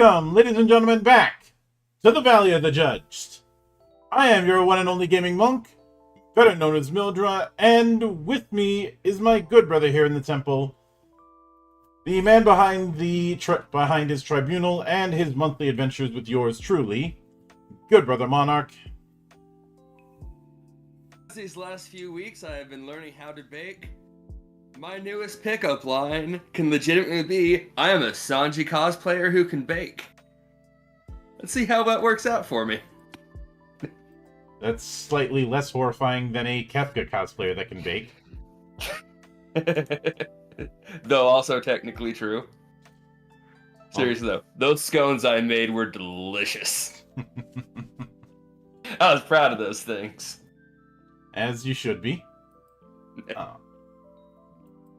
Welcome, ladies and gentlemen, back to the Valley of the Judged. I am your one and only gaming monk, better known as Mildra, and with me is my good brother here in the temple, the man behind his tribunal and his monthly adventures with yours truly, good brother Monarch. These last few weeks, I have been learning how to bake. My newest pickup line can legitimately be, I am a Sanji cosplayer who can bake. Let's see how that works out for me. That's slightly less horrifying than a Kefka cosplayer that can bake. Though also technically true. Seriously though, those scones I made were delicious. I was proud of those things. As you should be.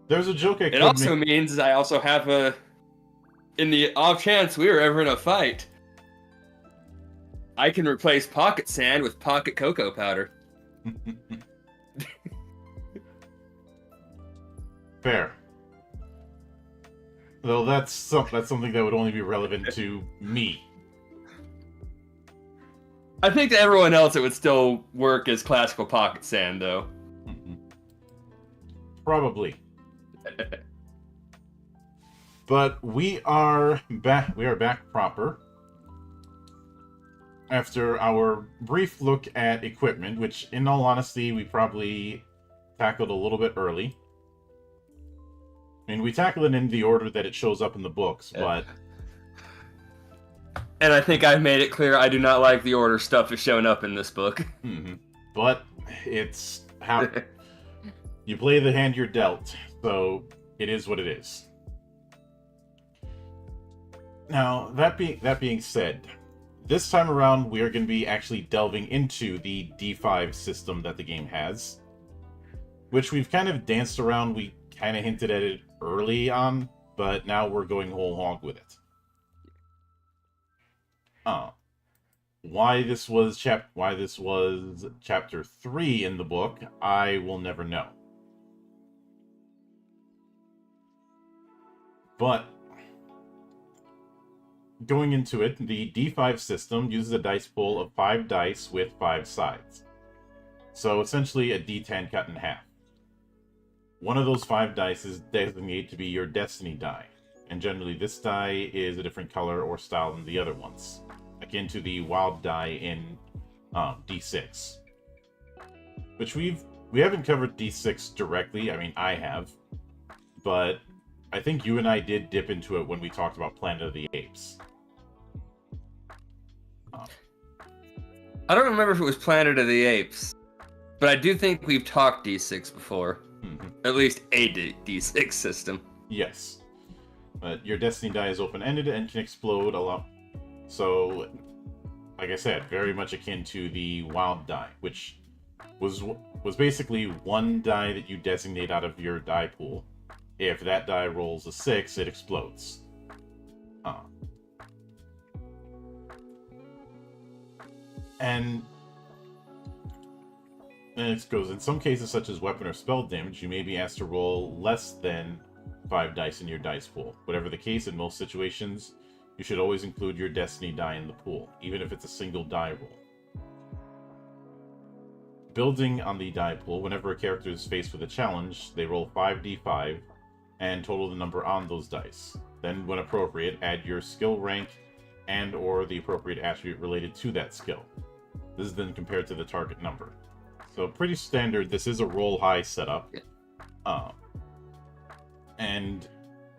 There's a joke I could It also means I also have in the off chance we were ever in a fight, I can replace pocket sand with pocket cocoa powder. Fair. Though that's something that would only be relevant to me. I think to everyone else it would still work as classical pocket sand, though. Probably. But we are back. We are back proper. After our brief look at equipment, which, in all honesty, we probably tackled a little bit early. I mean, we tackled it in the order that it shows up in the books, but... And I think I've made it clear I do not like the order stuff is showing up in this book. But it's how... You play the hand you're dealt, so it is what it is. Now, that being said, this time around we are going to be actually delving into the D5 system that the game has, which we've kind of danced around. We kind of hinted at it early on, but now we're going whole hog with it. Why this was chapter 3 in the book, I will never know. But going into it, the D5 system uses a dice pool of 5 dice with 5 sides. So essentially a D10 cut in half. One of those 5 dice is designated to be your destiny die, and generally this die is a different color or style than the other ones, akin to the wild die in D6. Which we haven't covered D6 directly. I mean, I have, but I think you and I did dip into it when we talked about Planet of the Apes. I don't remember if it was Planet of the Apes, but I do think we've talked D6 before. At least a D6 system. Yes. But your destiny die is open-ended and can explode a lot. So, like I said, very much akin to the wild die, which was basically one die that you designate out of your die pool. If that die rolls a 6, it explodes. And it goes, in some cases such as weapon or spell damage, you may be asked to roll less than 5 dice in your dice pool. Whatever the case, in most situations, you should always include your destiny die in the pool, even if it's a single die roll. Building on the die pool, whenever a character is faced with a challenge, they roll 5d5 and total the number on those dice. Then, when appropriate, add your skill rank and or the appropriate attribute related to that skill. This is then compared to the target number. So pretty standard. This is a roll high setup. And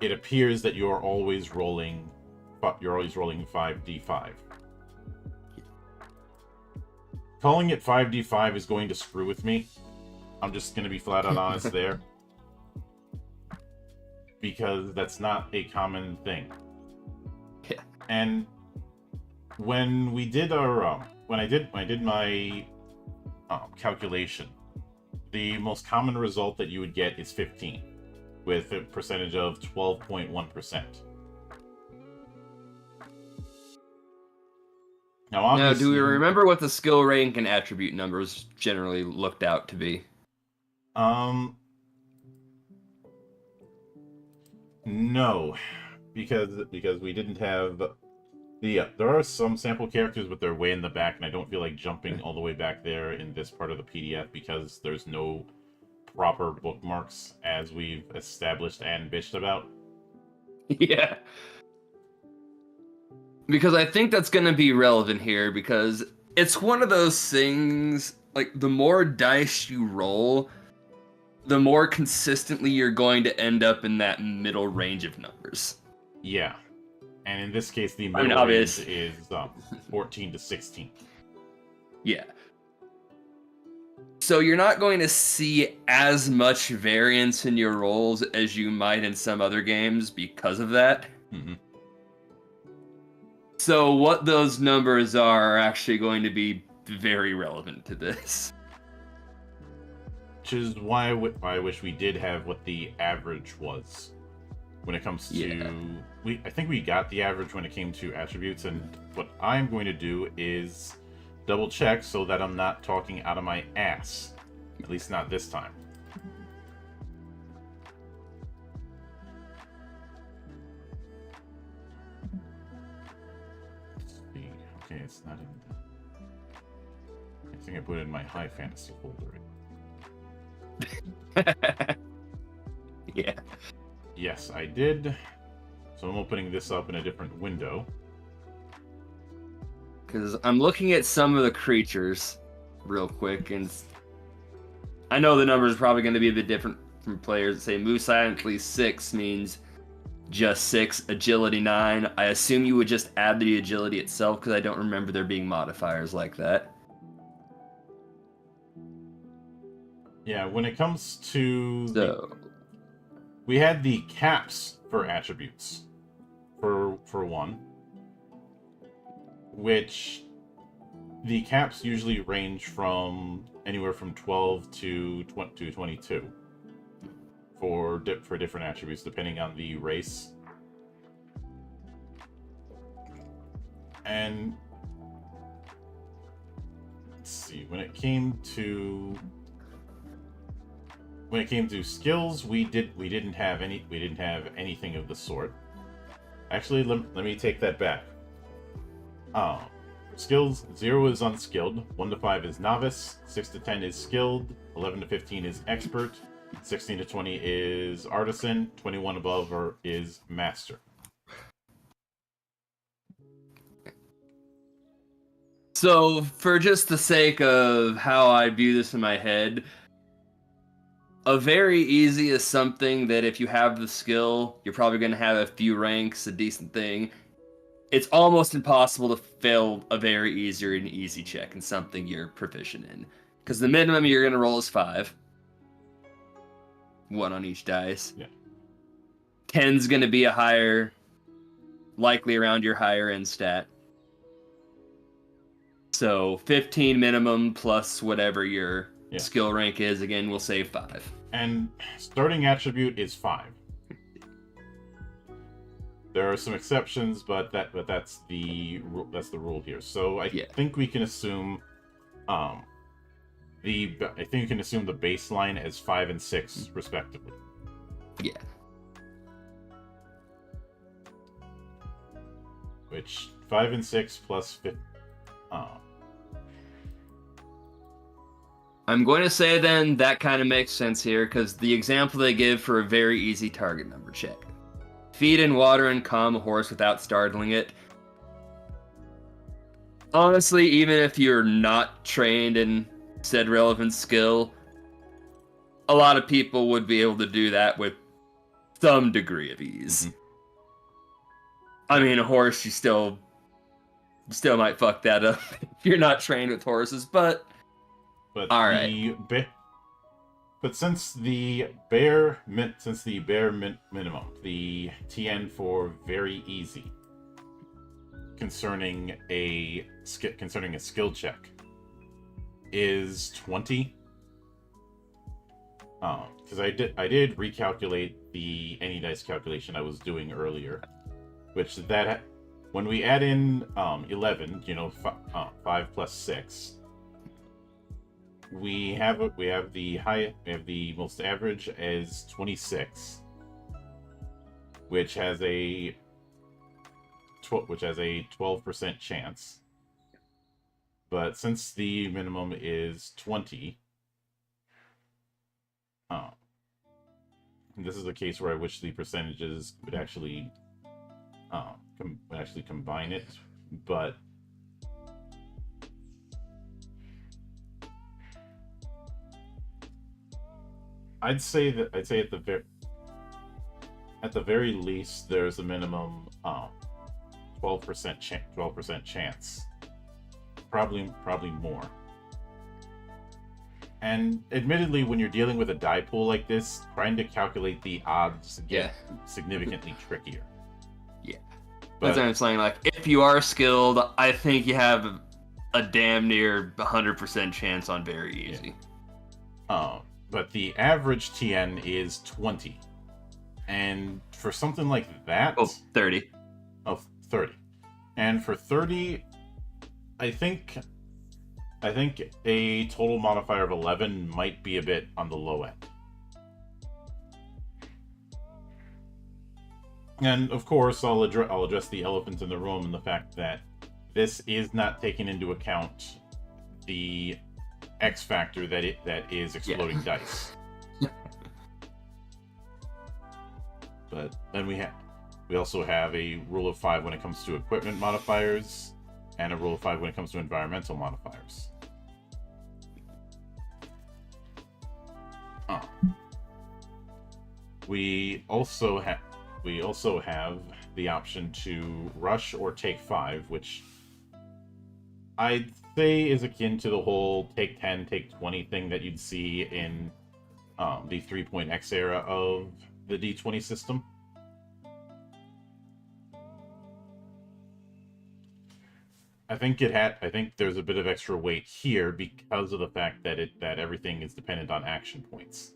it appears that you're always rolling 5d5. Calling it 5d5 is going to screw with me. I'm just going to be flat out honest there. Because that's not a common thing. Yeah. And when we did our when I did my calculation, the most common result that you would get is 15, with a percentage of 12.1%. Now, do we remember what the skill rank and attribute numbers generally looked out to be? No, because we didn't have Yeah, there are some sample characters, but they're way in the back, and I don't feel like jumping all the way back there in this part of the PDF because there's no proper bookmarks as we've established and bitched about. Yeah. Because I think that's going to be relevant here because it's one of those things, like, the more dice you roll, the more consistently you're going to end up in that middle range of numbers. Yeah. And in this case, the I mean, middle range obvious. is 14 to 16. Yeah. So you're not going to see as much variance in your rolls as you might in some other games because of that. Mm-hmm. So what those numbers are actually going to be very relevant to this. Which is why I wish we did have what the average was when it comes to... Yeah. I think we got the average when it came to attributes, and what I'm going to do is double check so that I'm not talking out of my ass. At least not this time. Let's see. Okay, it's not in the... I think I put it in my high fantasy folder. Yeah. Yes, I did. So I'm opening this up in a different window. Because I'm looking at some of the creatures real quick, and I know the numbers are probably going to be a bit different from players. Say move silently 6 means just 6, agility 9. I assume you would just add the agility itself because I don't remember there being modifiers like that. Yeah, when it comes to... So... we had the caps for attributes, for one, which the caps usually range from anywhere from 12 to 22 for different attributes, depending on the race. And let's see, when it came to skills, we didn't have anything of the sort. Actually, let me take that back. Skills, 0 is unskilled, 1 to 5 is novice, 6 to 10 is skilled, 11 to 15 is expert, 16 to 20 is artisan, 21 above is master. So, for just the sake of how I view this in my head, a very easy is something that if you have the skill, you're probably going to have a few ranks, a decent thing. It's almost impossible to fail a very easy or an easy check in something you're proficient in. Because the minimum you're going to roll is 5. 1 on each dice. Yeah. 10's going to be a higher, likely around your higher end stat. So 15 minimum plus whatever your skill rank is, again, we'll say 5. And starting attribute is 5. There are some exceptions, but that's the rule here. So I think we can assume the baseline as 5 and 6 respectively. Yeah. Which 5 and 6 plus 5. I'm going to say then that kind of makes sense here because the example they give for a very easy target number check. Feed in water and calm a horse without startling it. Honestly, even if you're not trained in said relevant skill, a lot of people would be able to do that with some degree of ease. Mm-hmm. I mean, a horse, you still might fuck that up if you're not trained with horses, but all right. But since the bare minimum, the TN for very easy concerning a skill check is 20. Because I did recalculate the any dice calculation I was doing earlier, which when we add in 11, 5 plus 6. We have the most average as 26, which has a 12% chance. But since the minimum is 20, this is a case where I wish the percentages would actually combine it, but I'd say at the very least there's a minimum 12% chance, probably more. And admittedly, when you're dealing with a die pool like this, trying to calculate the odds get significantly trickier. Yeah. That's what I'm saying. Like, if you are skilled, I think you have a damn near 100% chance on very easy. Yeah. But the average TN is 20. And for something like that... Oh, 30. Oh, 30. And for 30, I think a total modifier of 11 might be a bit on the low end. And of course, I'll address the elephant in the room and the fact that this is not taking into account the X factor that is exploding dice. But then we also have a rule of 5 when it comes to equipment modifiers, and a rule of 5 when it comes to environmental modifiers. We also have the option to rush or take 5, which I'd say is akin to the whole take 10, take 20 thing that you'd see in the 3.x era of the D20 system. I think there's a bit of extra weight here because of the fact that everything is dependent on action points.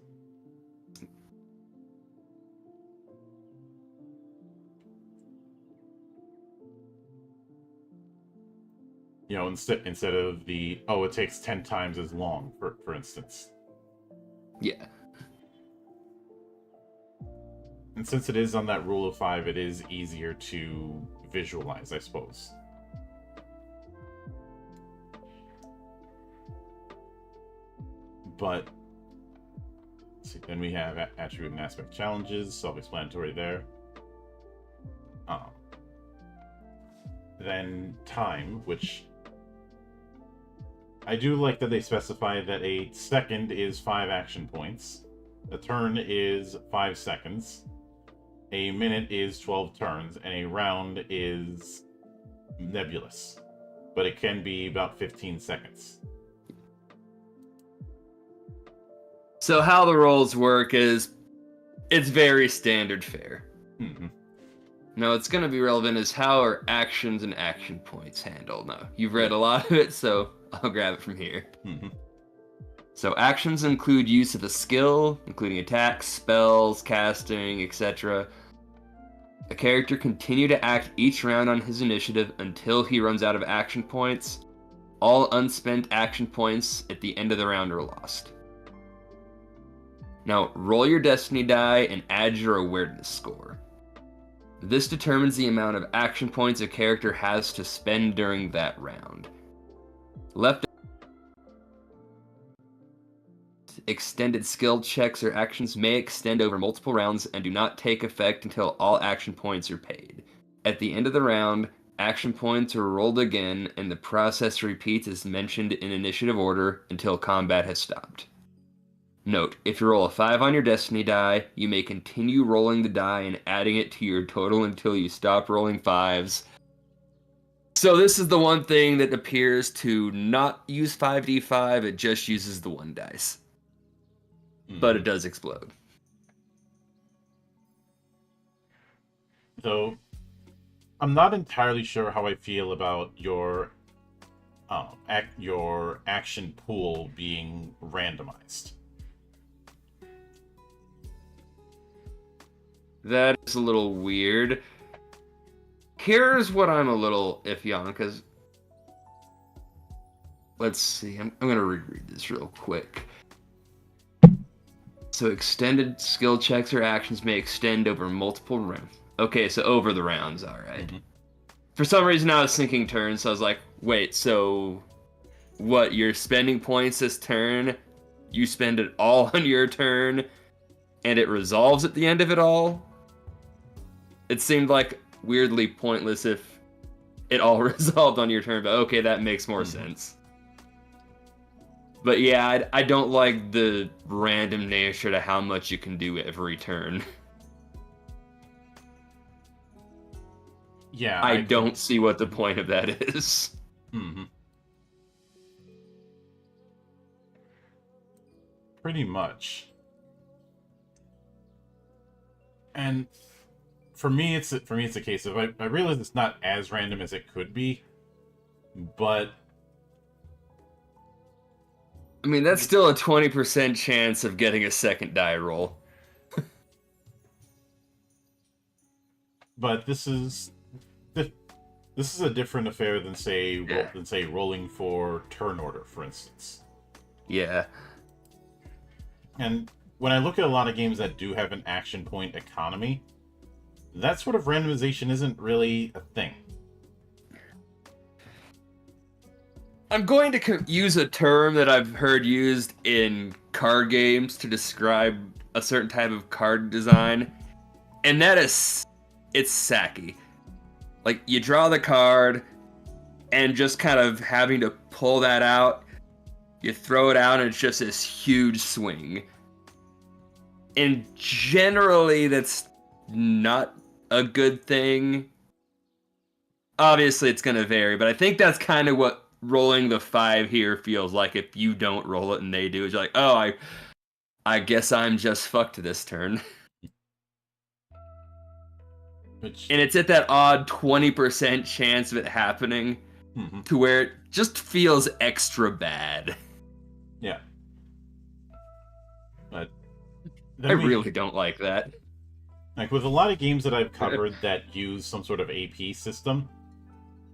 You know, instead of the it takes 10 times as long, for instance. Yeah. And since it is on that rule of 5, it is easier to visualize, I suppose. But let's see, then we have attribute and aspect challenges, self-explanatory there. Then time, which I do like that they specify that a second is 5 action points, a turn is 5 seconds, a minute is 12 turns, and a round is nebulous, but it can be about 15 seconds. So how the rolls work is it's very standard fare. Mm-hmm. Now, what's going to be relevant is how are actions and action points handled. Now, you've read a lot of it, so I'll grab it from here. Mm-hmm. So actions include use of a skill, including attacks, spells, casting, etc. A character continue to act each round on his initiative until he runs out of action points. All unspent action points at the end of the round are lost. Now, roll your destiny die and add your awareness score. This determines the amount of action points a character has to spend during that round. Left extended skill checks or actions may extend over multiple rounds and do not take effect until all action points are paid. At the end of the round, action points are rolled again and the process repeats as mentioned in initiative order until combat has stopped. Note, if you roll a 5 on your destiny die, you may continue rolling the die and adding it to your total until you stop rolling 5s. So this is the one thing that appears to not use 5d5, it just uses the 1 dice. Mm-hmm. But it does explode. So, I'm not entirely sure how I feel about your action pool being randomized. That is a little weird. Here's what I'm a little iffy on, because... Let's see, I'm going to reread this real quick. So extended skill checks or actions may extend over multiple rounds. Okay, so over the rounds, alright. Mm-hmm. For some reason, I was thinking turns, so I was like, wait, so what? You're spending points this turn, you spend it all on your turn, and it resolves at the end of it all? It seemed like weirdly pointless if it all resolved on your turn, but okay, that makes more sense. But yeah, I don't like the random nature to how much you can do every turn. Yeah, I don't see what the point of that is. Mm-hmm. Pretty much. And for me, it's a case of I realize it's not as random as it could be, but I mean, that's still a 20% chance of getting a second die roll. But this is a different affair than say rolling for turn order, for instance. Yeah. And when I look at a lot of games that do have an action point economy, that sort of randomization isn't really a thing. I'm going to use a term that I've heard used in card games to describe a certain type of card design, and that is, it's sacky. Like, you draw the card, and just kind of having to pull that out, you throw it out, and it's just this huge swing. And generally, that's not a good thing. Obviously, it's going to vary, but I think that's kind of what rolling the 5 here feels like if you don't roll it and they do. It's like, oh, I guess I'm just fucked this turn. And it's at that odd 20% chance of it happening to where it just feels extra bad. Yeah. But I really don't like that. Like with a lot of games that I've covered that use some sort of AP system,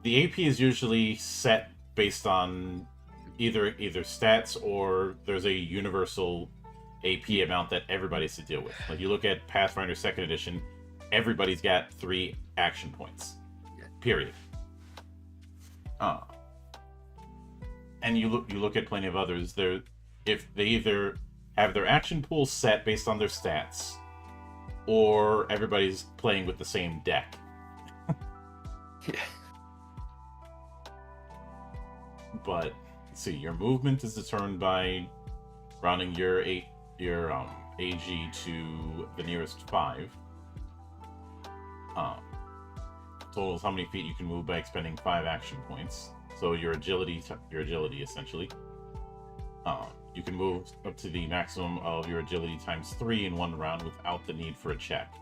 the AP is usually set based on either stats or there's a universal AP amount that everybody has to deal with. Like you look at Pathfinder 2nd Edition, everybody's got 3 action points. Period. And you look at plenty of others, if they either have their action pool set based on their stats, or everybody's playing with the same deck. Yeah. But let's see, your movement is determined by rounding your AG to the nearest 5. Total is how many feet you can move by expending 5 action points. So your agility essentially. You can move up to the maximum of your agility times 3 in one round without the need for a check.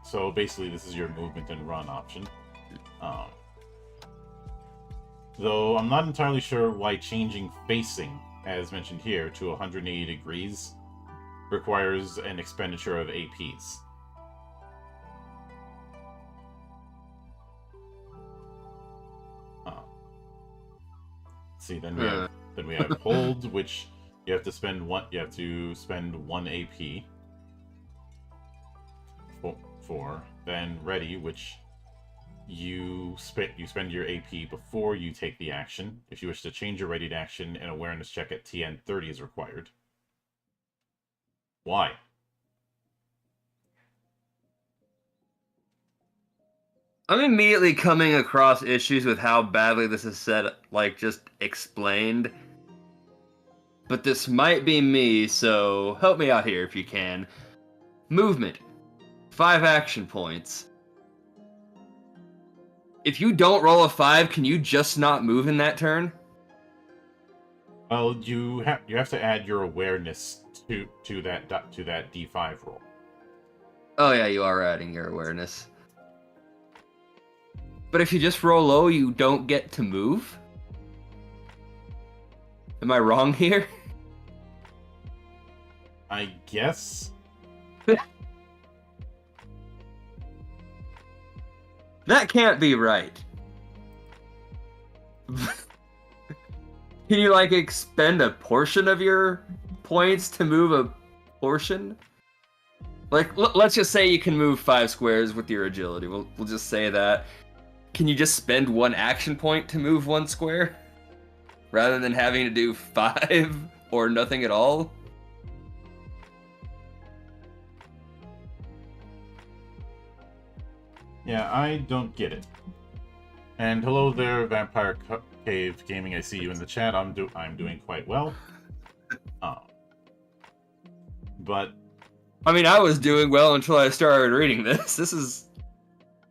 So basically this is your movement and run option. Though I'm not entirely sure why changing facing, as mentioned here, to 180 degrees requires an expenditure of APs. See, then we have hold, which you have to spend one AP for. Then ready, which you spend your AP before you take the action. If you wish to change your ready to action, an awareness check at TN 30 is required. Why? I'm immediately coming across issues with how badly this is set, like, just explained. But this might be me, so help me out here if you can. Movement. 5 action points. If you don't roll a 5, can you just not move in that turn? Well, you have to add your awareness to that D5 roll. Oh yeah, you are adding your awareness. But if you just roll low, you don't get to move? Am I wrong here? I guess. That can't be right. Can you, like, expend a portion of your points to move a portion? Like, let's just say you can move 5 squares with your agility. We'll just say that. Can you just spend 1 action point to move 1 square? Rather than having to do 5 or nothing at all? Yeah, I don't get it. And hello there, Vampire Cave Gaming. I see you in the chat. I'm doing quite well. But I mean, I was doing well until I started reading this.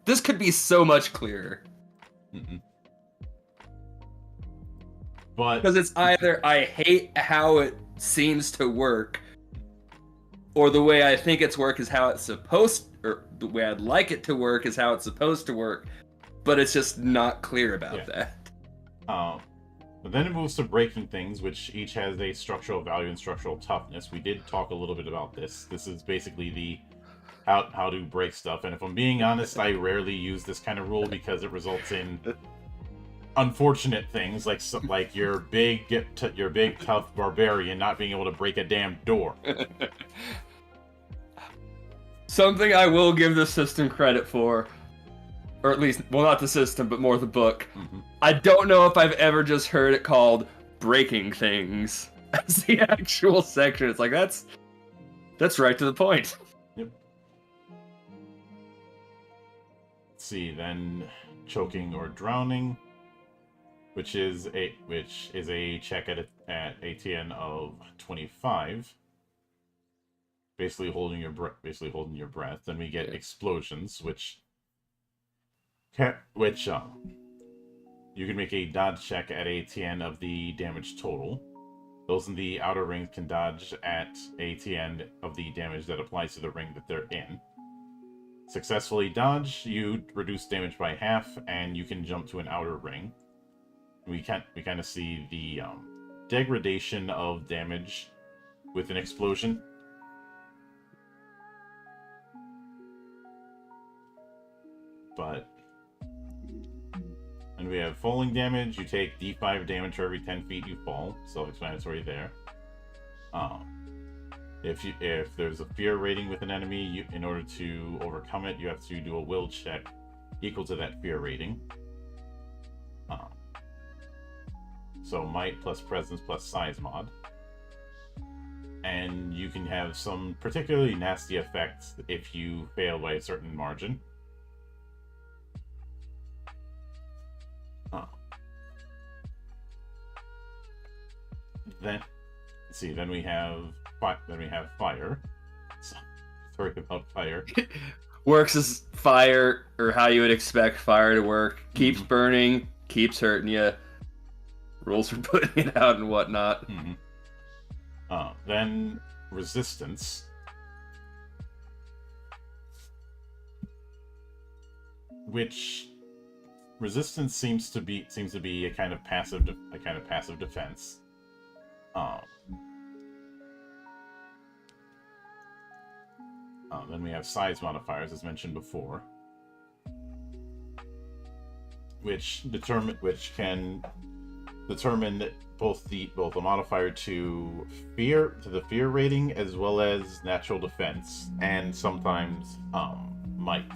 This could be so much clearer. But because it's either I hate how it seems to work, or the way I think it's work is how it's supposed, or the way I'd like it to work is how it's supposed to work, but it's just not clear about that. But then it moves to breaking things, which each has a structural value and structural toughness. We did talk a little bit about this. This is basically the how to break stuff. And if I'm being honest, I rarely use this kind of rule because it results in unfortunate things, like your big tough barbarian not being able to break a damn door. Something I will give the system credit for, or at least, well, not the system, but more the book. I don't know if I've ever just heard it called breaking things as the actual section. It's like, that's right to the point. Yep. Let's see, then choking or drowning, which is a check at ATN of 25. Basically holding your breath. Then we get explosions, which you can make a dodge check at ATN of the damage total. Those in the outer ring can dodge at ATN of the damage that applies to the ring that they're in. Successfully dodge, you reduce damage by half, and you can jump to an outer ring. We kind of see the degradation of damage with an explosion. And we have falling damage. You take D5 damage for every 10 feet you fall. Self-explanatory there. If there's a fear rating with an enemy, in order to overcome it, you have to do a will check equal to that fear rating. So might plus presence plus size mod. And you can have some particularly nasty effects if you fail by a certain margin. Then we have fire. Sorry about fire. Works as fire, or how you would expect fire to work. Keeps burning, keeps hurting you. Rules for putting it out and whatnot. Then resistance, which resistance seems to be a kind of passive defense. Then we have size modifiers, as mentioned before, which can determine both the modifier to the fear rating as well as natural defense, and sometimes might.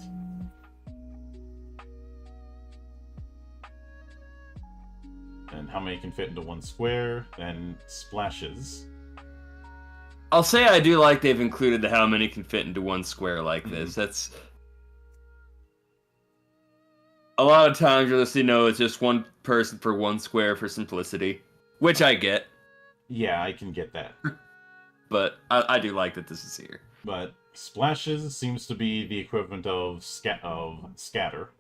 And how many can fit into 1 square? Then splashes. I'll say I do like they've included the how many can fit into 1 square like this. That's a lot of times you'll see it's just 1 person for 1 square for simplicity, which I get. Yeah, I can get that. But I do like that this is here. But splashes seems to be the equivalent of scatter.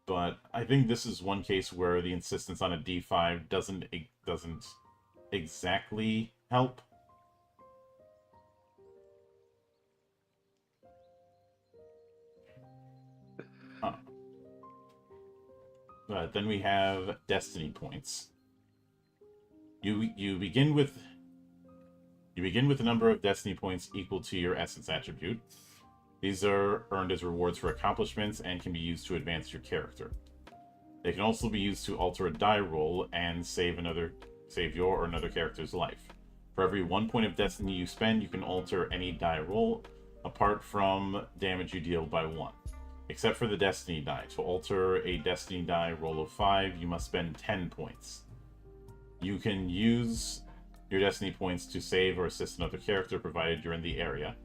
But I think this is one case where the insistence on a D5 doesn't exactly help. But then we have destiny points. You begin with a number of destiny points equal to your essence attribute. These are earned as rewards for accomplishments and can be used to advance your character. They can also be used to alter a die roll and save another save your or another character's life. For every 1 point of destiny you spend, you can alter any die roll apart from damage you deal by 1. Except for the destiny die. To alter a destiny die roll of 5, you must spend 10 points. You can use your destiny points to save or assist another character provided you're in the area.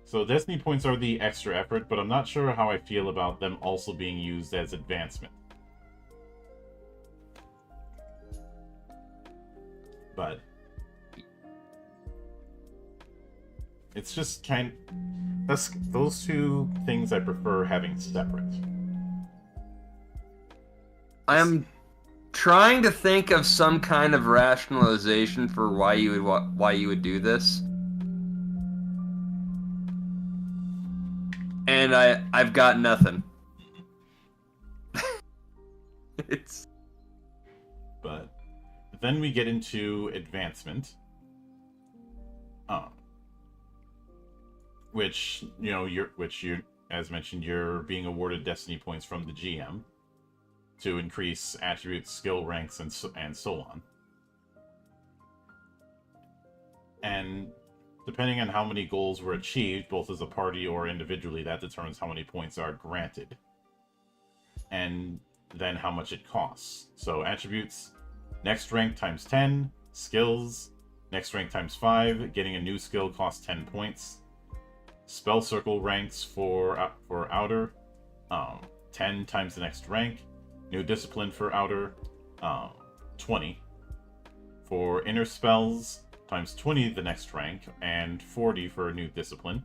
So destiny points are the extra effort, but I'm not sure how I feel about them also being used as advancement. But it's just that's those two things I prefer having separate. I'm trying to think of some kind of rationalization for why you would do this. And I've got nothing. But then we get into advancement. Which you as mentioned, you're being awarded destiny points from the GM to increase attributes, skill ranks, and so on. And depending on how many goals were achieved, both as a party or individually, that determines how many points are granted. And then how much it costs. So attributes, next rank times 10, skills, next rank times 5, getting a new skill costs 10 points. Spell circle ranks for outer, 10 times the next rank. New discipline for outer, 20. For inner spells, times 20 the next rank, and 40 for a new discipline.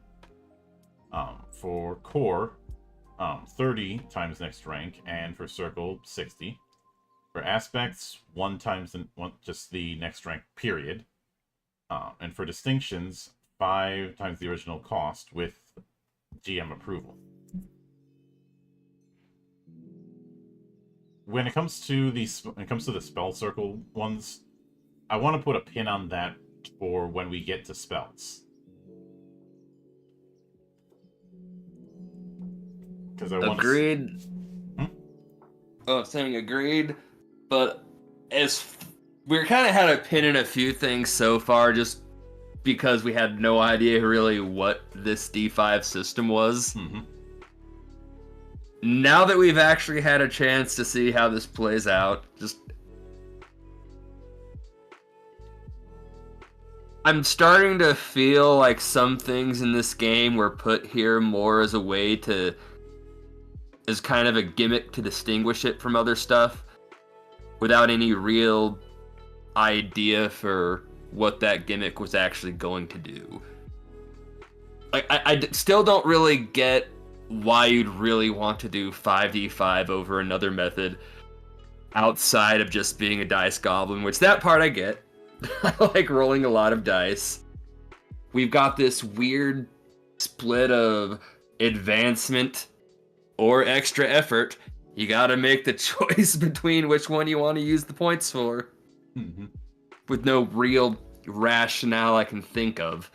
For core, 30 times next rank, and for circle, 60. For aspects, 1 times just the next rank period. And for distinctions, 5 times the original cost with GM approval. When it comes to the spell circle ones, I want to put a pin on that for when we get to spells. Because I want agreed. Oh, saying agreed, but we're kind of had a pin in a few things so far, just because we had no idea really what this D5 system was. Mm-hmm. Now that we've actually had a chance to see how this plays out, I'm starting to feel like some things in this game were put here more as a way as kind of a gimmick to distinguish it from other stuff, without any real idea for what that gimmick was actually going to do. Like, I still don't really get why you'd really want to do 5d5 over another method outside of just being a dice goblin, which that part I get. I like rolling a lot of dice. We've got this weird split of advancement or extra effort. You gotta make the choice between which one you want to use the points for. Mm-hmm. With no real rationale I can think of.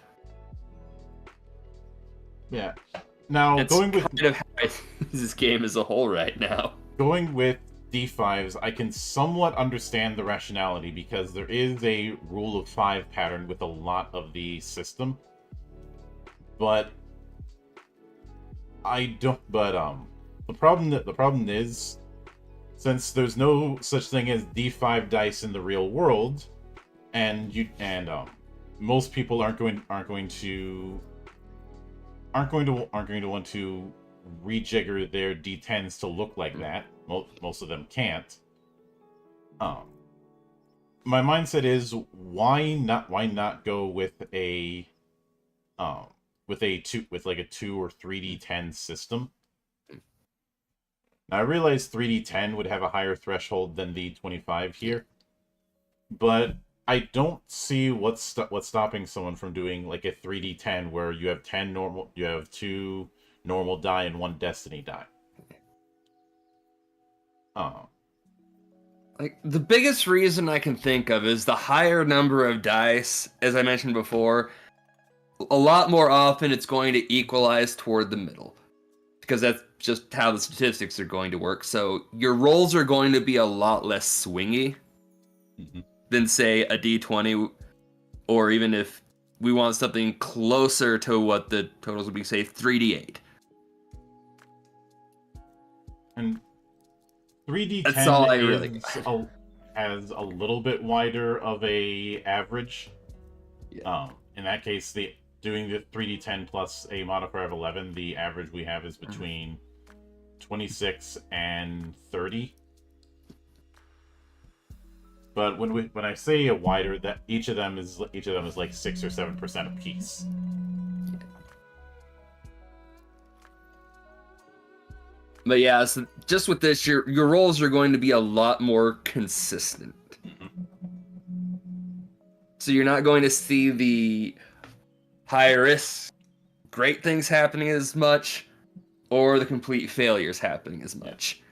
Yeah. Now, That's going with kind of how I see this game as a whole right now. Going with D5s, I can somewhat understand the rationality because there is a rule of 5 pattern with a lot of the system. But the problem is, since there's no such thing as D5 dice in the real world, and most people aren't going to want to rejigger their D10s to look like that. Most of them can't. My mindset is why not go with a 2 or 3D10 system. Now I realize 3D10 would have a higher threshold than the 25 here, but I don't see what's stopping someone from doing like a 3D10 where you have 2 normal die and 1 destiny die. Like, the biggest reason I can think of is the higher number of dice, as I mentioned before, a lot more often it's going to equalize toward the middle. because that's just how the statistics are going to work. So your rolls are going to be a lot less swingy than, say, a D20, or even if we want something closer to what the totals would be, say, 3D8. And 3D10 That's all I really has a little bit wider of a average. Yeah. In that case, doing the 3D10 plus a modifier of 11, the average we have is between 26 and 30. But when I say a wider, that each of them is like 6 or 7% apiece. But yeah, so just with this, your rolls are going to be a lot more consistent. So you're not going to see the high risk, great things happening as much, or the complete failures happening as much.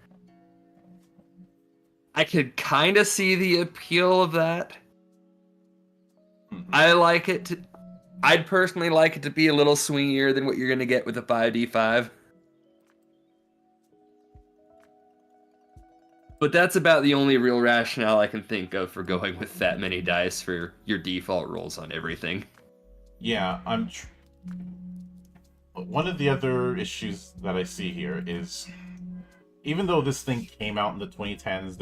I could kind of see the appeal of that. I'd personally like it to be a little swingier than what you're going to get with a 5d5. But that's about the only real rationale I can think of for going with that many dice for your default rolls on everything. Yeah, one of the other issues that I see here is, even though this thing came out in the 2010s,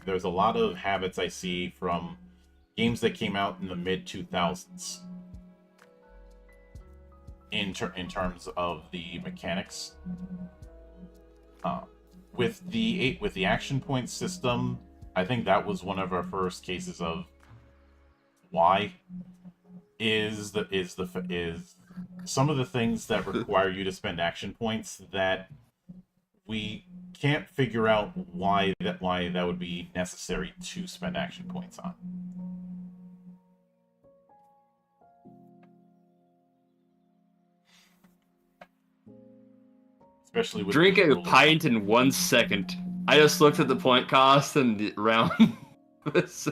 there's a lot of habits I see from games that came out in the mid-2000s in terms of the mechanics. With the action point system, I think that was one of our first cases of why is some of the things that require you to spend action points that we can't figure out why that would be necessary to spend action points on. Especially with drink a pint in 1 second. I just looked at the point cost and round this.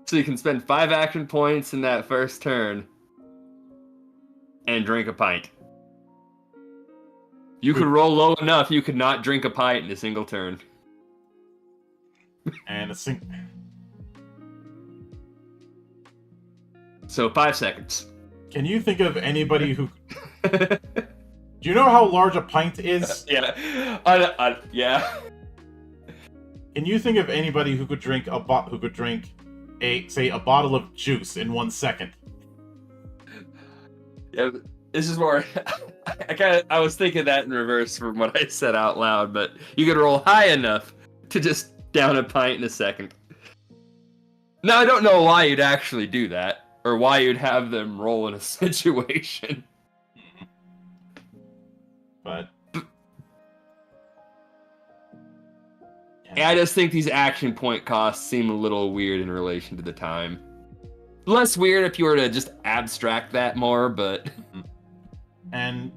So you can spend 5 action points in that first turn and drink a pint. You could roll low enough, you could not drink a pint in a single turn. And So 5 seconds. Can you think of anybody who... Do you know how large a pint is? Yeah. Yeah. Can you think of anybody who could drink a bottle of juice in 1 second? Yeah, this is more. I was thinking that in reverse from what I said out loud, but you could roll high enough to just down a pint in a second. Now I don't know why you'd actually do that, or why you'd have them roll in a situation. But yeah, I just think these action point costs seem a little weird in relation to the time. Less weird if you were to just abstract that more, but... And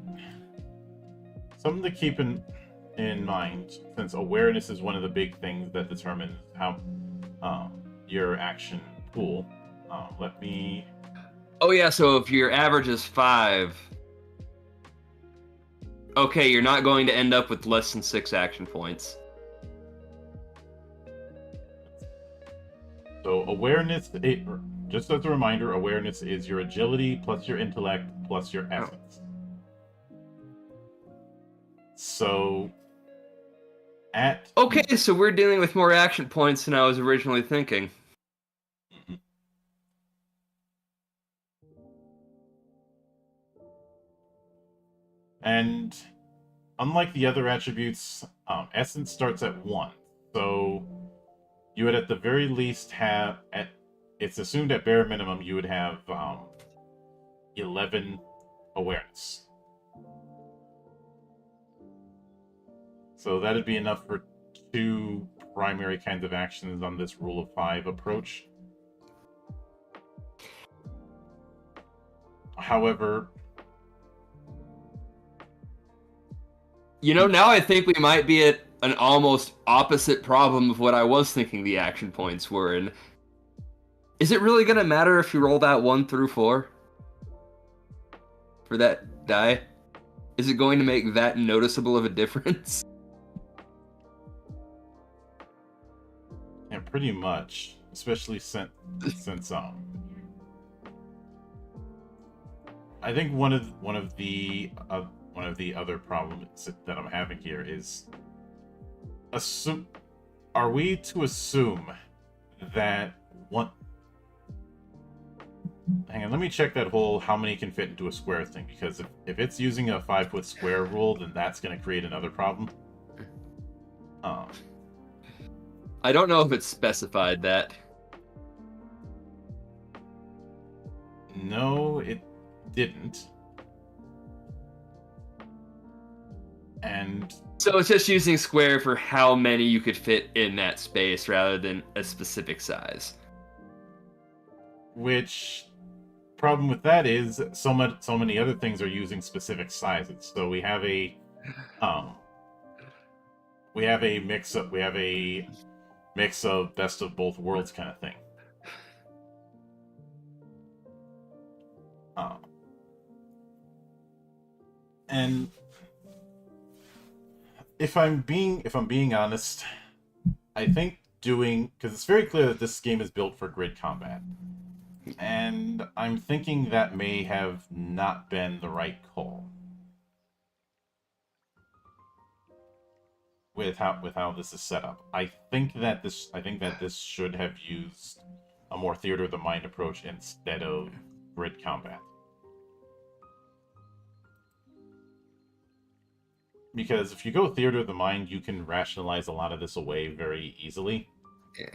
something to keep in mind, since awareness is one of the big things that determines how your action pool. Let me... Oh yeah, so if your average is 5... Okay, you're not going to end up with less than 6 action points. So awareness, just as a reminder, awareness is your agility plus your intellect plus your essence. So Okay, so we're dealing with more action points than I was originally thinking. And unlike the other attributes, essence starts at 1. So you would at the very least have, it's assumed at bare minimum, you would have 11 awareness. So that'd be enough for 2 primary kinds of actions on this rule of 5 approach. However... You know, now I think we might be at an almost opposite problem of what I was thinking the action points were. And is it really going to matter if you roll that 1 through 4 for that die? Is it going to make that noticeable of a difference? Yeah, pretty much. Especially since I think one of the other problems that I'm having here is assume. Are we to assume that one? Hang on, let me check that whole how many can fit into a square thing, because if it's using a 5-foot square rule, then that's going to create another problem. I don't know if it's specified that. No, it didn't. And So it's just using square for how many you could fit in that space rather than a specific size. which problem with that is so many other things are using specific sizes. So we have a mix of best of both worlds kind of thing. And if I'm being honest, I think because it's very clear that this game is built for grid combat, and I'm thinking that may have not been the right call with how this is set up. I think that this should have used a more theater of the mind approach instead of grid combat. Because if you go theater of the mind, you can rationalize a lot of this away very easily. Yeah.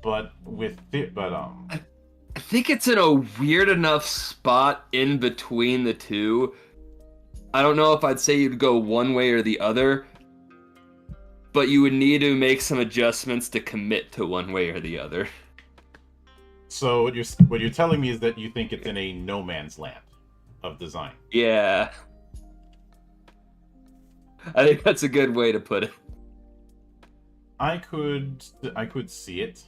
But I think it's in a weird enough spot in between the two. I don't know if I'd say you'd go one way or the other, but you would need to make some adjustments to commit to one way or the other. So what you're telling me is that you think it's in a no man's land of design. Yeah. I think that's a good way to put it. I could see it.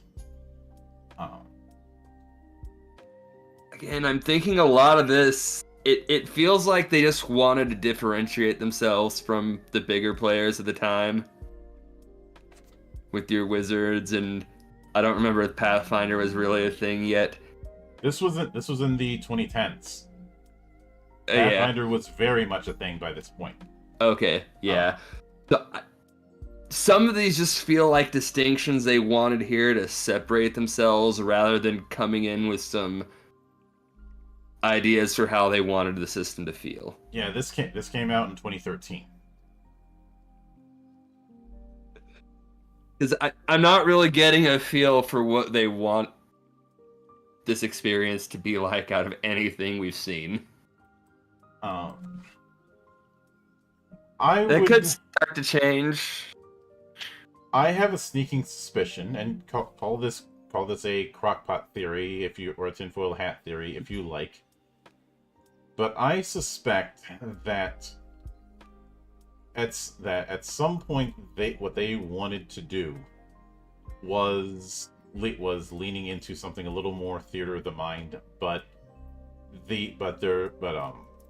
Again, I'm thinking a lot of this, it feels like they just wanted to differentiate themselves from the bigger players at the time. With your wizards, and I don't remember if Pathfinder was really a thing yet. This was in the 2010s. Yeah. Pathfinder was very much a thing by this point. Okay, yeah. Some of these just feel like distinctions they wanted here to separate themselves rather than coming in with some ideas for how they wanted the system to feel. Yeah, this came out in 2013. Because I'm not really getting a feel for what they want this experience to be like out of anything we've seen. That could start to change. I have a sneaking suspicion, and call this a crockpot theory or a tinfoil hat theory if you like. But I suspect that at some point what they wanted to do was leaning into something a little more theater of the mind, but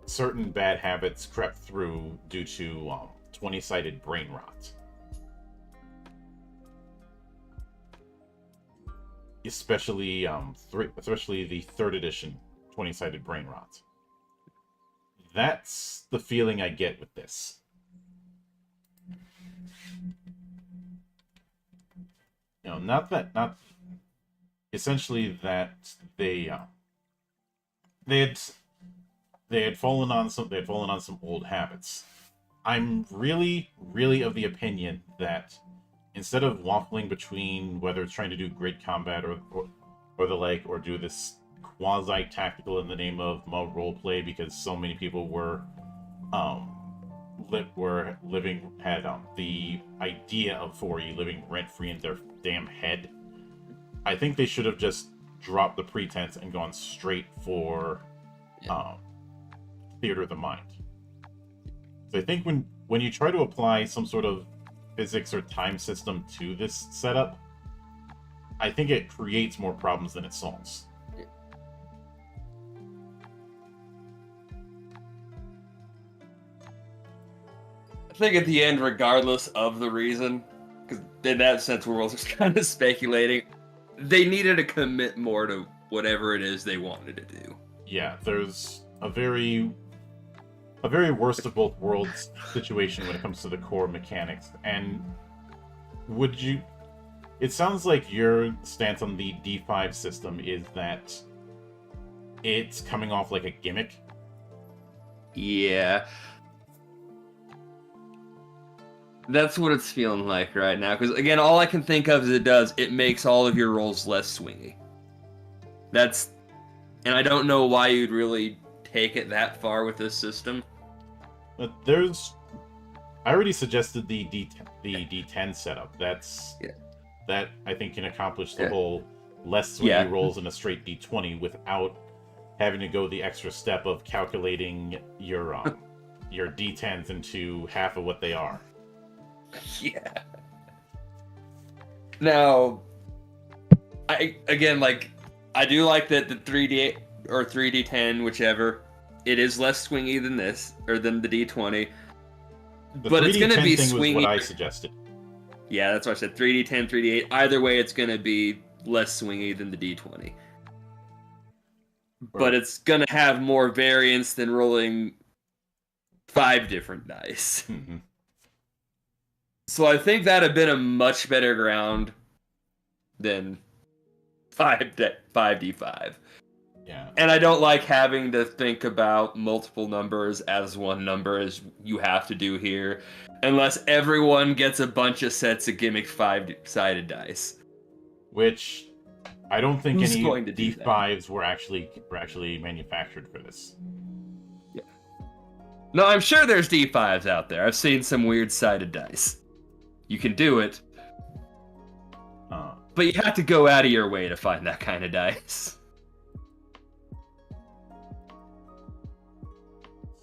certain bad habits crept through due to 20-sided brain rot. Especially the 3rd edition 20-sided brain rot. That's the feeling I get with this. Not essentially that they had fallen on some old habits. I'm really of the opinion that instead of waffling between whether it's trying to do grid combat or the like, or do this quasi-tactical in the name of roleplay, because so many people had the idea of 4E living rent-free in their damn head. I think they should have just dropped the pretense and gone straight for theater of the mind. So I think when you try to apply some sort of physics or time system to this setup, I think it creates more problems than it solves. I think at the end, regardless of the reason, because in that sense, we're all just kind of speculating, they needed to commit more to whatever it is they wanted to do. Yeah, there's a very worst of both worlds situation when it comes to the core mechanics. And would you... It sounds like your stance on the D5 system is that it's coming off like a gimmick. Yeah. That's what it's feeling like right now. Because, again, all I can think of is it makes all of your rolls less swingy. And I don't know why you'd really take it that far with this system. But I already suggested the D10 setup. That I think can accomplish the whole less swingy rolls in a straight D20 without having to go the extra step of calculating your D10s into half of what they are. Yeah. Now, I do like that the 3D or 3D10, whichever, it is less swingy than this or than the D20. But it's gonna be swingy. Was what I suggested. Yeah, that's what I said. 3D10, 3D8. Either way, it's gonna be less swingy than the D20. Right. But it's gonna have more variance than rolling 5 different dice. Mm-hmm. So I think that'd have been a much better ground than 5D5. Yeah. And I don't like having to think about multiple numbers as one number, as you have to do here, unless everyone gets a bunch of sets of gimmick 5-sided dice. Which I don't think Who's any going to do D5s were actually manufactured for this. Yeah. No, I'm sure there's D5s out there. I've seen some weird sided dice. You can do it. But you have to go out of your way to find that kind of dice.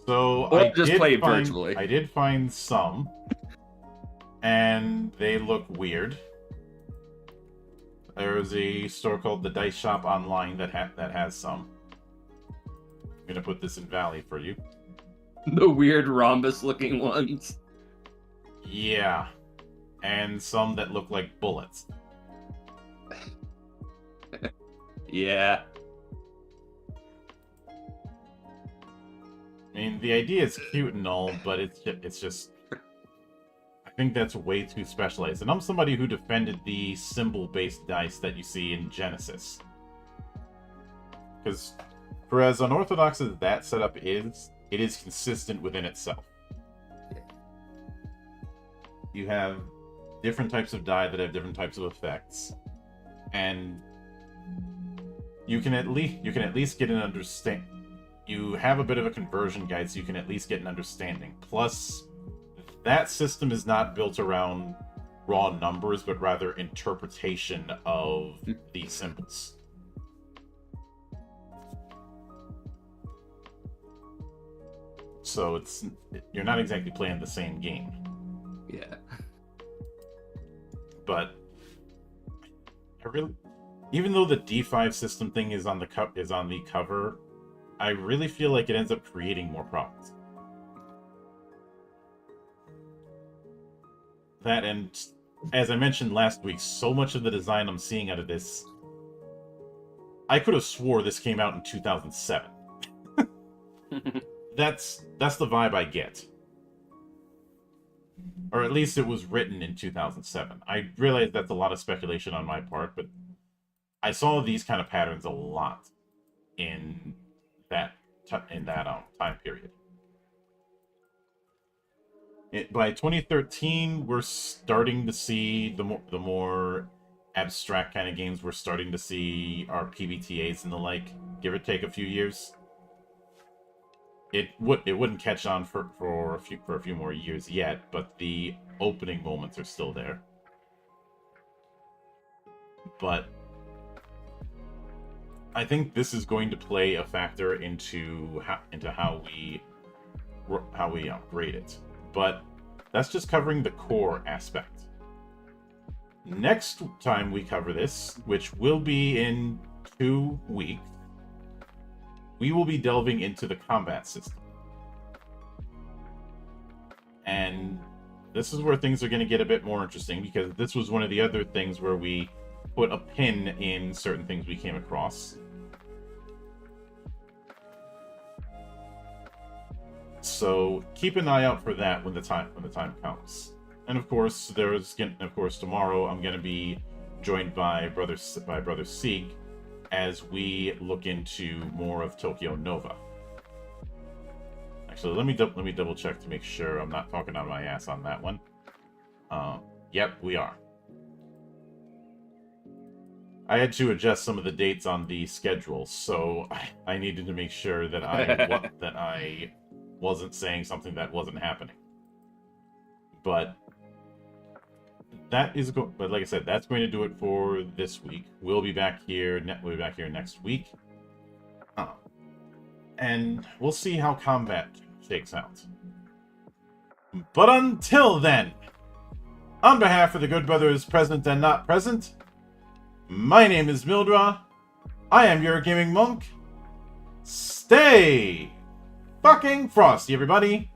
So or just play it virtually. I did find some, and they look weird. There's a store called the Dice Shop Online that has some. I'm gonna put this in Valley for you. The weird rhombus-looking ones. Yeah, and some that look like bullets. Yeah. I mean, the idea is cute and all, but it's just... I think that's way too specialized. And I'm somebody who defended the symbol-based dice that you see in Genesis. Because for as unorthodox as that setup is, it is consistent within itself. You have different types of die that have different types of effects. And you can at least get an understanding. You have a bit of a conversion guide, so you can at least get an understanding. Plus, that system is not built around raw numbers, but rather interpretation of these symbols. So you're not exactly playing the same game. Yeah. But even though the D5 system thing is on the cover, I really feel like it ends up creating more problems. That, and as I mentioned last week, so much of the design I'm seeing out of this, I could have swore this came out in 2007. That's the vibe I get. Or at least it was written in 2007. I realize that's a lot of speculation on my part, but I saw these kind of patterns a lot in that time period. By 2013, we're starting to see the more abstract kind of games. We're starting to see our PBTAs and the like, give or take a few years. It wouldn't catch on for a few more years yet, but the opening moments are still there. But I think this is going to play a factor into how we upgrade it. But that's just covering the core aspect. Next time we cover this, which will be in 2 weeks, we will be delving into the combat system. And this is where things are going to get a bit more interesting, because this was one of the other things where we put a pin in certain things we came across. So keep an eye out for that when the time comes. And of course, tomorrow I'm going to be joined by brother Sieg as we look into more of Tokyo Nova. Actually, let me double check to make sure I'm not talking out of my ass on that one. Yep, we are. I had to adjust some of the dates on the schedule, so I needed to make sure that I wasn't saying something that wasn't happening. But but like I said, that's going to do it for this week. We'll be back here. We'll be back here next week, and we'll see how combat shakes out. But until then, on behalf of the good brothers present and not present, my name is Mildra. I am your gaming monk. Stay fucking frosty, everybody.